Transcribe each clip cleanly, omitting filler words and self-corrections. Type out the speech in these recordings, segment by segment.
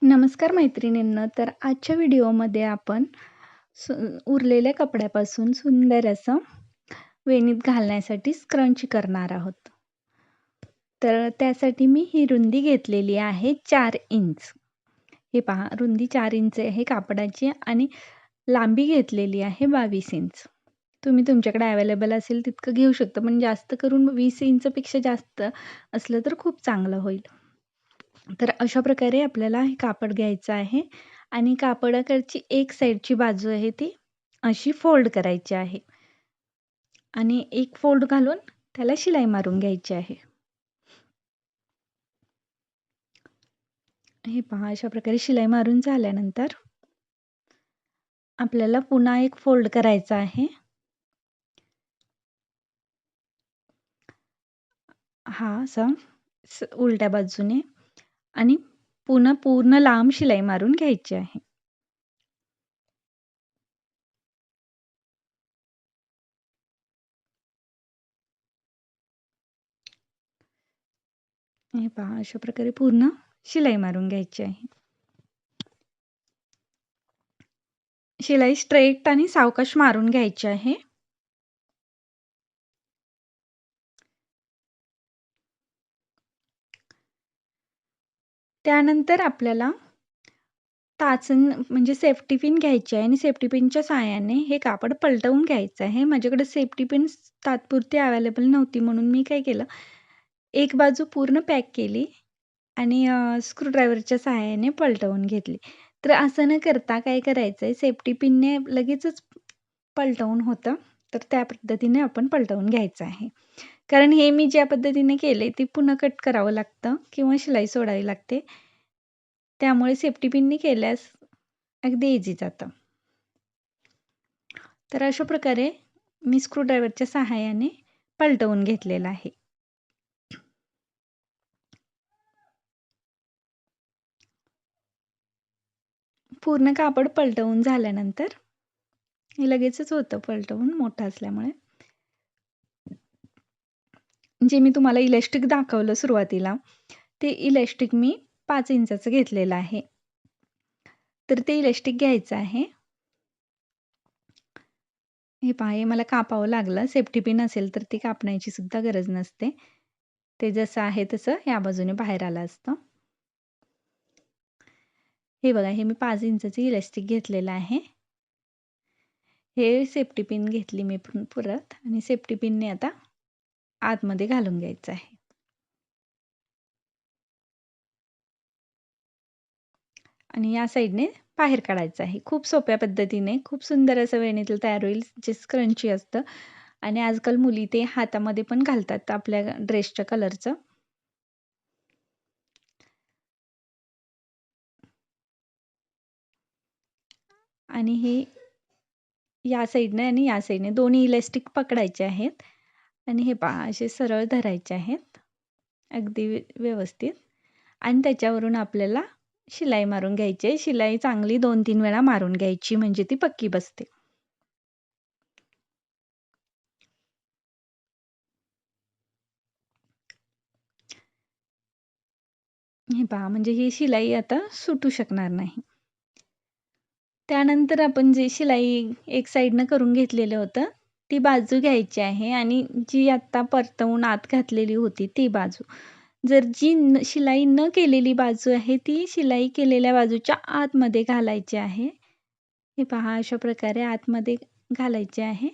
नमस्कार मैत्रिणींनो. तर आजच्या व्हिडिओमध्ये आपण सु उरलेल्या कपड्यापासून सुंदर असं वेणीत घालण्यासाठी स्क्रंची करणार आहोत. तर त्यासाठी मी ही रुंदी घेतलेली आहे 4 इंच. हे पहा, रुंदी 4 इंच आहे कापडाची आणि लांबी घेतलेली आहे 22 इंच. तुम्ही तुमच्याकडे अवेलेबल असेल तितकं घेऊ शकता, पण जास्त करून 20 इंचपेक्षा जास्त असलं तर खूप चांगलं होईल. तर अशा प्रकारे आपल्याला हे कापड घ्यायचं आहे आणि कापडाकडची एक साईडची बाजू आहे ती अशी फोल्ड करायची आहे आणि एक फोल्ड घालून त्याला शिलाई मारून घ्यायची आहे. हे पहा, अशा प्रकारे शिलाई मारून झाल्यानंतर आपल्याला पुन्हा एक फोल्ड करायचा आहे. हा असा उलट्या बाजूने आणि पुन्हा पूर्ण लांब शिलाई मारून घ्यायची आहे. हे पहा, अशा प्रकारे पूर्ण शिलाई मारून घ्यायची आहे. शिलाई स्ट्रेट आणि सावकाश मारून घ्यायची आहे. त्यानंतर आपल्याला म्हणजे सेफ्टी पिन घ्यायची आहे आणि सेफ्टी पिनच्या सहाय्याने हे कापड पलटवून घ्यायचं आहे. माझ्याकडे सेफ्टी पिन तात्पुरती अवेलेबल नव्हती, म्हणून मी काय केलं, एक बाजू पूर्ण पॅक केली आणि स्क्रूड्रायव्हरच्या सहाय्याने पलटवून घेतली. तर असं न करता काय करायचं आहे, सेफ्टी पिनने लगेचच पलटवून होतं. तर त्या पद्धतीने आपण पलटवून घ्यायचं आहे. कारण हे मी ज्या पद्धतीने केले ते पुन्हा कट करावं लागतं किंवा शिलाई सोडावी लागते. त्यामुळे सेफ्टी पिनने केल्यास अगदी इझी जातं. तर अशा प्रकारे मी स्क्रूड्रायव्हरच्या सहाय्याने पलटवून घेतलेलं आहे. पूर्ण कापड पलटवून झाल्यानंतर हे लगेचच होतं पलटवून, मोठं असल्यामुळे. जे मी तुम्हाला इलॅस्टिक दाखवलं सुरुवातीला, ते इलॅस्टिक मी 5 इंचाचं घेतलेलं आहे. तर ते इलॅस्टिक घ्यायचं आहे. हे पहा, हे मला कापावं लागलं. सेफ्टी पिन असेल तर ती कापण्याची सुद्धा गरज नसते. ते जसं आहे तसं या बाजूने बाहेर आलं असतं. हे बघा, हे मी 5 इंचाचं इलॅस्टिक घेतलेलं आहे. हे सेफ्टी पिन घेतली मी परत आणि सेफ्टी पिनने आता आतमध्ये घालून घ्यायचं आहे. आणि या साईडने बाहेर काढायचं आहे. खूप सोप्या पद्धतीने खूप सुंदर असं वेणीतलं तयार होईल, जे स्क्रंची असतं आणि आजकाल मुली ते हातामध्ये पण घालतात आपल्या ड्रेसच्या कलरचं. आणि हे या साईडने आणि या साईडने दोन्ही इलॅस्टिक पकडायचे आहेत आणि हे पहा, असे सरळ धरायचे आहेत अगदी व्यवस्थित आणि त्याच्यावरून आपल्याला शिलाई मारून घ्यायची आहे. शिलाई चांगली 2-3 वेळा मारून घ्यायची, म्हणजे ती पक्की बसते. हे पहा, म्हणजे ही शिलाई आता सुटू शकणार नाही. त्यानंतर आपण जे शिलाई एक साईडनं करून घेतलेलं होतं, ती बाजू घ्यायची आहे आणि जी आत्ता परतवून आत घातलेली होती ती बाजू. जर जी शिलाई न केलेली बाजू आहे, ती शिलाई केलेल्या बाजूच्या आतमध्ये घालायची आहे. हे पहा, अशा प्रकारे आतमध्ये घालायचे आहे.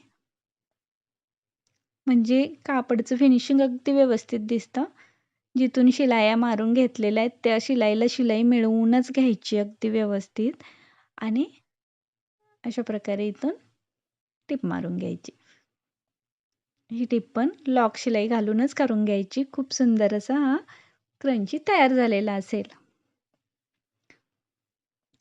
म्हणजे कापडचं फिनिशिंग अगदी व्यवस्थित दिसतं. जिथून शिलाया मारून घेतलेल्या आहेत, त्या शिलाईला शिलाई मिळवूनच घ्यायची अगदी व्यवस्थित आणि अशा प्रकारे इथून टिप मारून घ्यायची. ही टिप पण लॉक शिलाई घालूनच करून घ्यायची. खूप सुंदर असा हा क्रंची तयार झालेला असेल.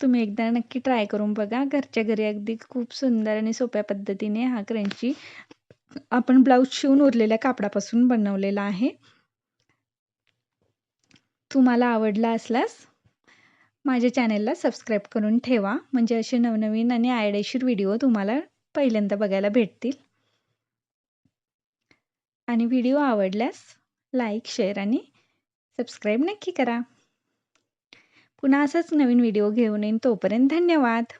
तुम्ही एकदा नक्की ट्राय करून बघा. घरच्या घरी अगदी खूप सुंदर आणि सोप्या पद्धतीने हा क्रंची आपण ब्लाऊज शिवून उरलेल्या कापडापासून बनवलेला आहे. तुम्हाला आवडला असल्यास माझ्या चॅनेलला सबस्क्राईब करून ठेवा, म्हणजे असे नवनवीन आणि आयडेशीर व्हिडिओ तुम्हाला पहिल्यांदा बघायला भेटतील. आणि व्हिडिओ आवडल्यास लाईक, शेअर आणि सबस्क्राईब नक्की करा. पुन्हा असाच नवीन व्हिडिओ घेऊन येईन. तोपर्यंत धन्यवाद.